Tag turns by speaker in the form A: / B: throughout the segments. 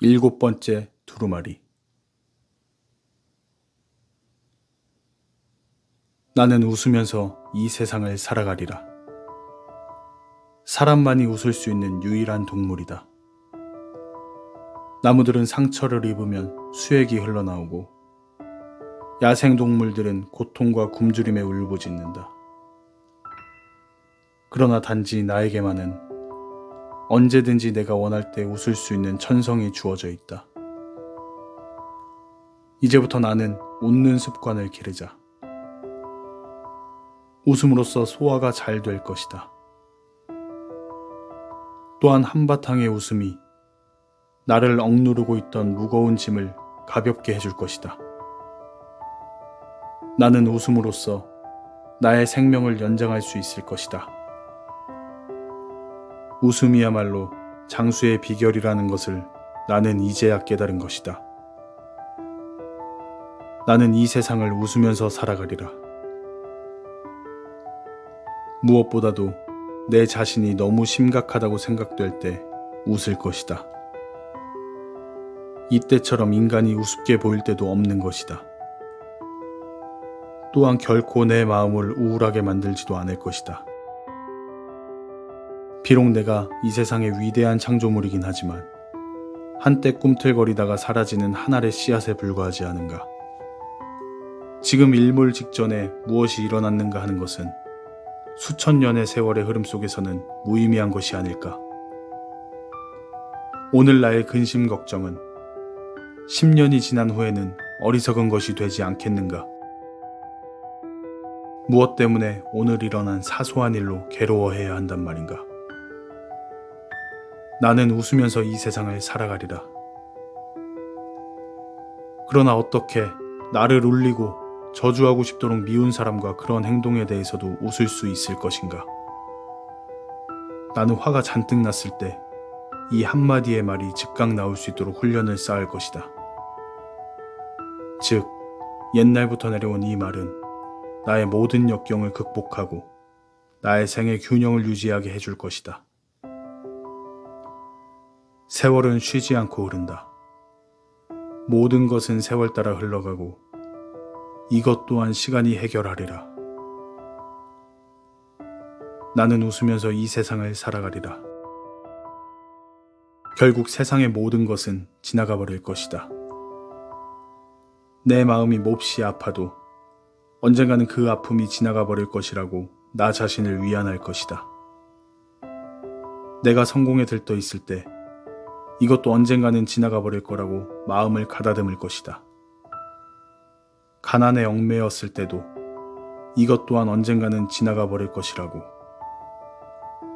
A: 7번째 두루마리. 나는 웃으면서 이 세상을 살아가리라. 사람만이 웃을 수 있는 유일한 동물이다. 나무들은 상처를 입으면 수액이 흘러나오고 야생동물들은 고통과 굶주림에 울부짖는다. 그러나 단지 나에게만은 언제든지 내가 원할 때 웃을 수 있는 천성이 주어져 있다. 이제부터 나는 웃는 습관을 기르자. 웃음으로써 소화가 잘 될 것이다. 또한 한바탕의 웃음이 나를 억누르고 있던 무거운 짐을 가볍게 해줄 것이다. 나는 웃음으로써 나의 생명을 연장할 수 있을 것이다. 웃음이야말로 장수의 비결이라는 것을 나는 이제야 깨달은 것이다. 나는 이 세상을 웃으면서 살아가리라. 무엇보다도 내 자신이 너무 심각하다고 생각될 때 웃을 것이다. 이때처럼 인간이 우습게 보일 때도 없는 것이다. 또한 결코 내 마음을 우울하게 만들지도 않을 것이다. 비록 내가 이 세상의 위대한 창조물이긴 하지만 한때 꿈틀거리다가 사라지는 한 알의 씨앗에 불과하지 않은가. 지금 일몰 직전에 무엇이 일어났는가 하는 것은 수천 년의 세월의 흐름 속에서는 무의미한 것이 아닐까. 오늘 나의 근심 걱정은 10년이 지난 후에는 어리석은 것이 되지 않겠는가. 무엇 때문에 오늘 일어난 사소한 일로 괴로워해야 한단 말인가. 나는 웃으면서 이 세상을 살아가리라. 그러나 어떻게 나를 울리고 저주하고 싶도록 미운 사람과 그런 행동에 대해서도 웃을 수 있을 것인가? 나는 화가 잔뜩 났을 때 이 한마디의 말이 즉각 나올 수 있도록 훈련을 쌓을 것이다. 즉, 옛날부터 내려온 이 말은 나의 모든 역경을 극복하고 나의 생의 균형을 유지하게 해줄 것이다. 세월은 쉬지 않고 흐른다. 모든 것은 세월 따라 흘러가고 이것 또한 시간이 해결하리라. 나는 웃으면서 이 세상을 살아가리라. 결국 세상의 모든 것은 지나가 버릴 것이다. 내 마음이 몹시 아파도 언젠가는 그 아픔이 지나가 버릴 것이라고 나 자신을 위안할 것이다. 내가 성공에 들떠 있을 때 이것도 언젠가는 지나가 버릴 거라고 마음을 가다듬을 것이다. 가난에 얽매였을 때도 이것 또한 언젠가는 지나가 버릴 것이라고,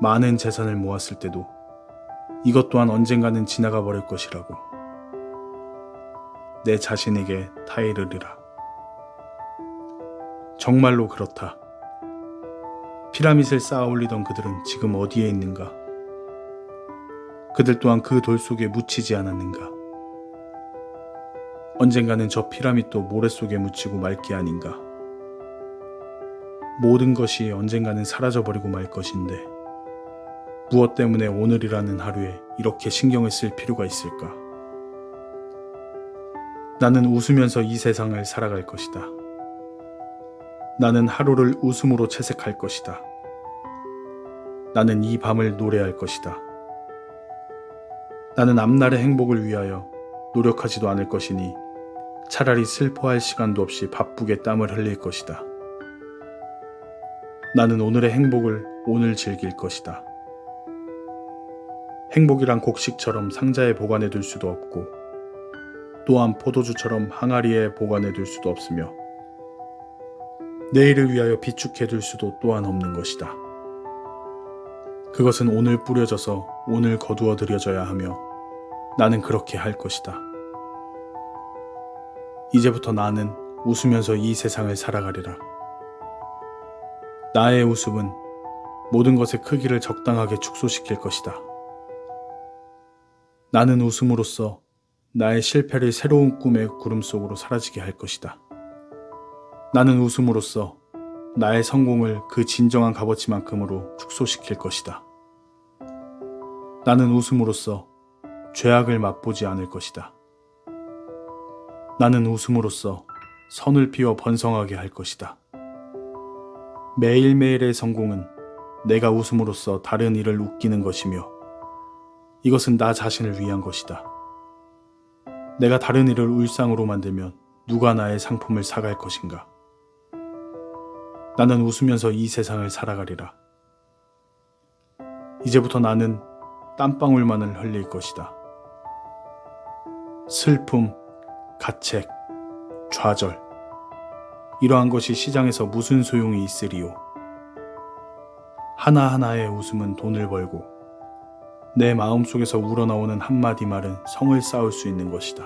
A: 많은 재산을 모았을 때도 이것 또한 언젠가는 지나가 버릴 것이라고 내 자신에게 타이르리라. 정말로 그렇다. 피라밋을 쌓아 올리던 그들은 지금 어디에 있는가? 그들 또한 그 돌 속에 묻히지 않았는가? 언젠가는 저 피라밋도 모래 속에 묻히고 말 게 아닌가? 모든 것이 언젠가는 사라져버리고 말 것인데 무엇 때문에 오늘이라는 하루에 이렇게 신경을 쓸 필요가 있을까? 나는 웃으면서 이 세상을 살아갈 것이다. 나는 하루를 웃음으로 채색할 것이다. 나는 이 밤을 노래할 것이다. 나는 앞날의 행복을 위하여 노력하지도 않을 것이니 차라리 슬퍼할 시간도 없이 바쁘게 땀을 흘릴 것이다. 나는 오늘의 행복을 오늘 즐길 것이다. 행복이란 곡식처럼 상자에 보관해 둘 수도 없고 또한 포도주처럼 항아리에 보관해 둘 수도 없으며 내일을 위하여 비축해 둘 수도 또한 없는 것이다. 그것은 오늘 뿌려져서 오늘 거두어 들여져야 하며 나는 그렇게 할 것이다. 이제부터 나는 웃으면서 이 세상을 살아가리라. 나의 웃음은 모든 것의 크기를 적당하게 축소시킬 것이다. 나는 웃음으로써 나의 실패를 새로운 꿈의 구름 속으로 사라지게 할 것이다. 나는 웃음으로써 나의 성공을 그 진정한 값어치만큼으로 축소시킬 것이다. 나는 웃음으로써 죄악을 맛보지 않을 것이다. 나는 웃음으로써 선을 피워 번성하게 할 것이다. 매일매일의 성공은 내가 웃음으로써 다른 이를 웃기는 것이며 이것은 나 자신을 위한 것이다. 내가 다른 이를 울상으로 만들면 누가 나의 상품을 사갈 것인가? 나는 웃으면서 이 세상을 살아가리라. 이제부터 나는 땀방울만을 흘릴 것이다. 슬픔, 가책, 좌절, 이러한 것이 시장에서 무슨 소용이 있으리요. 하나하나의 웃음은 돈을 벌고 내 마음속에서 우러나오는 한마디 말은 성을 쌓을 수 있는 것이다.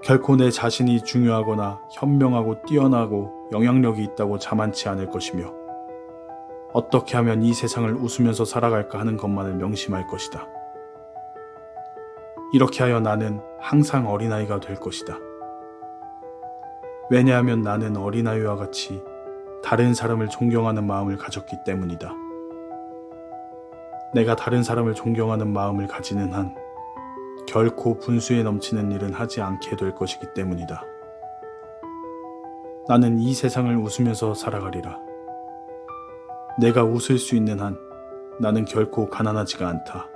A: 결코 내 자신이 중요하거나 현명하고 뛰어나고 영향력이 있다고 자만치 않을 것이며 어떻게 하면 이 세상을 웃으면서 살아갈까 하는 것만을 명심할 것이다. 이렇게 하여 나는 항상 어린아이가 될 것이다. 왜냐하면 나는 어린아이와 같이 다른 사람을 존경하는 마음을 가졌기 때문이다. 내가 다른 사람을 존경하는 마음을 가지는 한 결코 분수에 넘치는 일은 하지 않게 될 것이기 때문이다. 나는 이 세상을 웃으면서 살아가리라. 내가 웃을 수 있는 한 나는 결코 가난하지가 않다.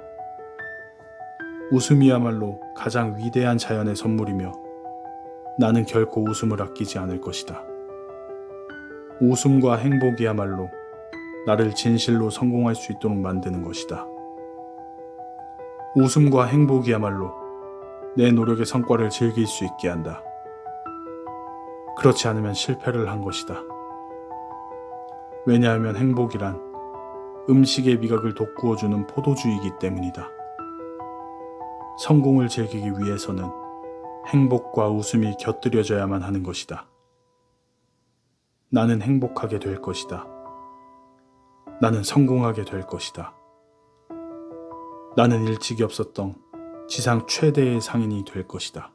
A: 웃음이야말로 가장 위대한 자연의 선물이며 나는 결코 웃음을 아끼지 않을 것이다. 웃음과 행복이야말로 나를 진실로 성공할 수 있도록 만드는 것이다. 웃음과 행복이야말로 내 노력의 성과를 즐길 수 있게 한다. 그렇지 않으면 실패를 한 것이다. 왜냐하면 행복이란 음식의 미각을 돋구어주는 포도주이기 때문이다. 성공을 즐기기 위해서는 행복과 웃음이 곁들여져야만 하는 것이다. 나는 행복하게 될 것이다. 나는 성공하게 될 것이다. 나는 일찍이 없었던 지상 최대의 상인이 될 것이다.